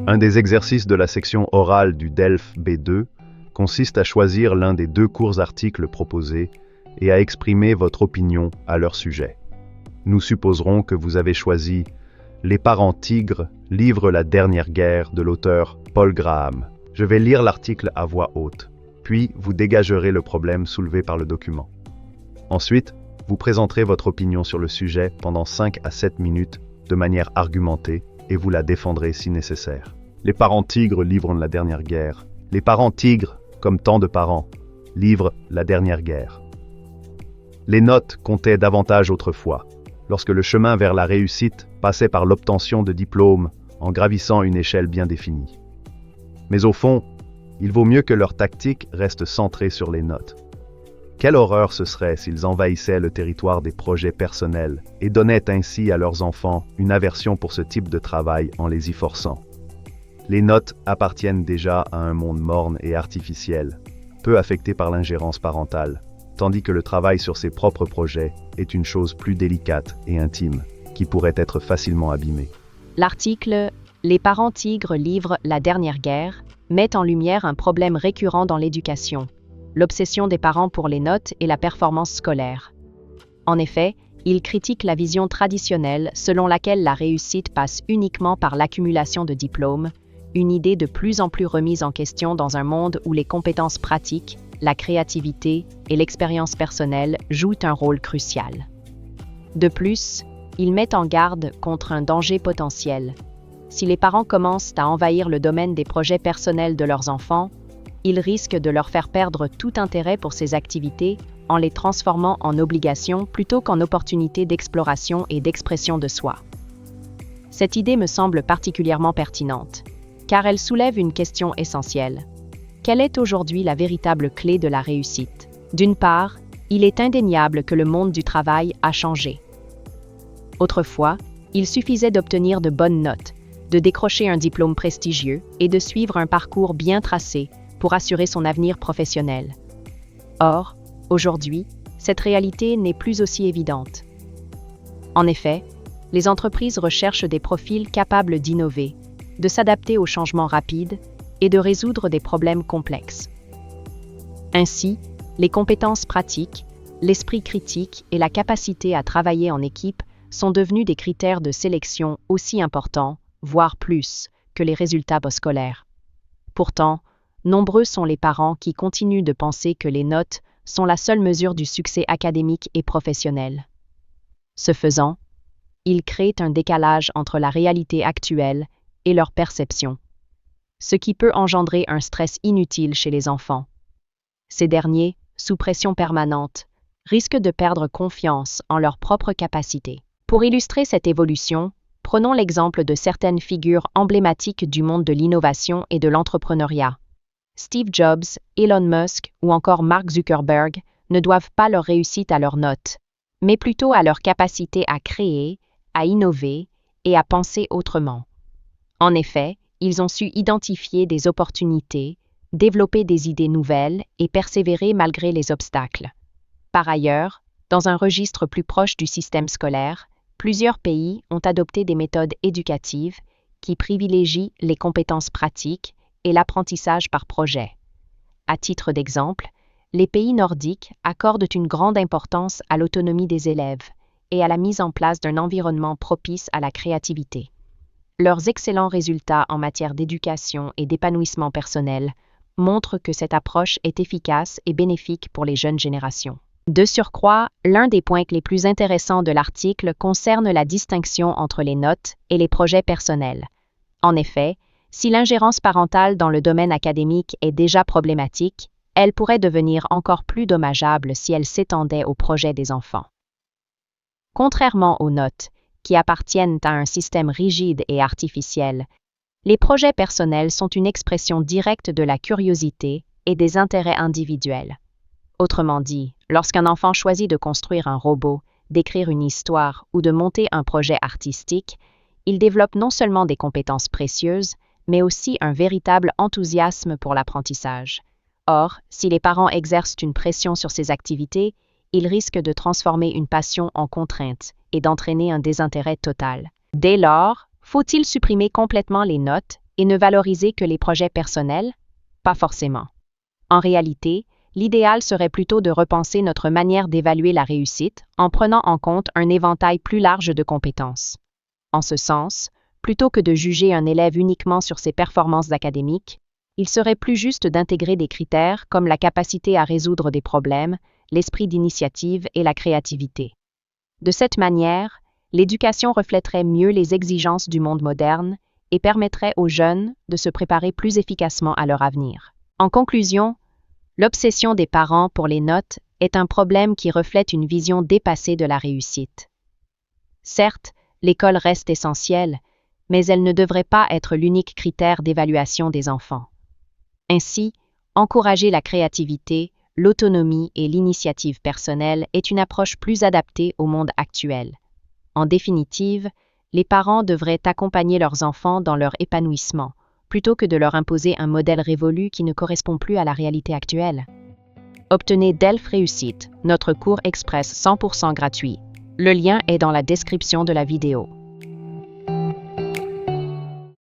Un des exercices de la section orale du DELF B2 consiste à choisir l'un des deux courts articles proposés et à exprimer votre opinion à leur sujet. Nous supposerons que vous avez choisi « Les parents tigres livrent la dernière guerre » de l'auteur Paul Graham. Je vais lire l'article à voix haute, puis vous dégagerez le problème soulevé par le document. Ensuite, vous présenterez votre opinion sur le sujet pendant 5 à 7 minutes de manière argumentée et vous la défendrez si nécessaire. Les parents tigres livrent la dernière guerre. Les parents tigres, comme tant de parents, livrent la dernière guerre. Les notes comptaient davantage autrefois, lorsque le chemin vers la réussite passait par l'obtention de diplômes en gravissant une échelle bien définie. Mais au fond, il vaut mieux que leur tactique reste centrée sur les notes. Quelle horreur ce serait s'ils envahissaient le territoire des projets personnels et donnaient ainsi à leurs enfants une aversion pour ce type de travail en les y forçant. Les notes appartiennent déjà à un monde morne et artificiel, peu affecté par l'ingérence parentale, tandis que le travail sur ses propres projets est une chose plus délicate et intime, qui pourrait être facilement abîmée. L'article « Les parents tigres livrent la dernière guerre » met en lumière un problème récurrent dans l'éducation, l'obsession des parents pour les notes et la performance scolaire. En effet, il critique la vision traditionnelle selon laquelle la réussite passe uniquement par l'accumulation de diplômes, une idée de plus en plus remise en question dans un monde où les compétences pratiques, la créativité et l'expérience personnelle jouent un rôle crucial. De plus, il met en garde contre un danger potentiel. Si les parents commencent à envahir le domaine des projets personnels de leurs enfants, ils risquent de leur faire perdre tout intérêt pour ces activités en les transformant en obligations plutôt qu'en opportunités d'exploration et d'expression de soi. Cette idée me semble particulièrement pertinente, car elle soulève une question essentielle. Quelle est aujourd'hui la véritable clé de la réussite? D'une part, il est indéniable que le monde du travail a changé. Autrefois, il suffisait d'obtenir de bonnes notes, de décrocher un diplôme prestigieux et de suivre un parcours bien tracé pour assurer son avenir professionnel. Or, aujourd'hui, cette réalité n'est plus aussi évidente. En effet, les entreprises recherchent des profils capables d'innover, de s'adapter aux changements rapides et de résoudre des problèmes complexes. Ainsi, les compétences pratiques, l'esprit critique et la capacité à travailler en équipe sont devenus des critères de sélection aussi importants, voire plus, que les résultats scolaires. Pourtant, nombreux sont les parents qui continuent de penser que les notes sont la seule mesure du succès académique et professionnel. Ce faisant, ils créent un décalage entre la réalité actuelle et leur perception, ce qui peut engendrer un stress inutile chez les enfants. Ces derniers, sous pression permanente, risquent de perdre confiance en leurs propres capacités. Pour illustrer cette évolution, prenons l'exemple de certaines figures emblématiques du monde de l'innovation et de l'entrepreneuriat. Steve Jobs, Elon Musk ou encore Mark Zuckerberg ne doivent pas leur réussite à leurs notes, mais plutôt à leur capacité à créer, à innover et à penser autrement. En effet, ils ont su identifier des opportunités, développer des idées nouvelles et persévérer malgré les obstacles. Par ailleurs, dans un registre plus proche du système scolaire, plusieurs pays ont adopté des méthodes éducatives qui privilégient les compétences pratiques et l'apprentissage par projet. À titre d'exemple, les pays nordiques accordent une grande importance à l'autonomie des élèves et à la mise en place d'un environnement propice à la créativité. Leurs excellents résultats en matière d'éducation et d'épanouissement personnel montrent que cette approche est efficace et bénéfique pour les jeunes générations. De surcroît, l'un des points les plus intéressants de l'article concerne la distinction entre les notes et les projets personnels. En effet, si l'ingérence parentale dans le domaine académique est déjà problématique, elle pourrait devenir encore plus dommageable si elle s'étendait aux projets des enfants. Contrairement aux notes, qui appartiennent à un système rigide et artificiel, les projets personnels sont une expression directe de la curiosité et des intérêts individuels. Autrement dit, lorsqu'un enfant choisit de construire un robot, d'écrire une histoire ou de monter un projet artistique, il développe non seulement des compétences précieuses, mais aussi un véritable enthousiasme pour l'apprentissage. Or, si les parents exercent une pression sur ces activités, ils risquent de transformer une passion en contrainte et d'entraîner un désintérêt total. Dès lors, faut-il supprimer complètement les notes et ne valoriser que les projets personnels? Pas forcément. En réalité, l'idéal serait plutôt de repenser notre manière d'évaluer la réussite en prenant en compte un éventail plus large de compétences. En ce sens, plutôt que de juger un élève uniquement sur ses performances académiques, il serait plus juste d'intégrer des critères comme la capacité à résoudre des problèmes, l'esprit d'initiative et la créativité. De cette manière, l'éducation reflèterait mieux les exigences du monde moderne et permettrait aux jeunes de se préparer plus efficacement à leur avenir. En conclusion, l'obsession des parents pour les notes est un problème qui reflète une vision dépassée de la réussite. Certes, l'école reste essentielle, mais elle ne devrait pas être l'unique critère d'évaluation des enfants. Ainsi, encourager la créativité, l'autonomie et l'initiative personnelle est une approche plus adaptée au monde actuel. En définitive, les parents devraient accompagner leurs enfants dans leur épanouissement, plutôt que de leur imposer un modèle révolu qui ne correspond plus à la réalité actuelle. Obtenez DELF Réussite, notre cours express 100% gratuit. Le lien est dans la description de la vidéo.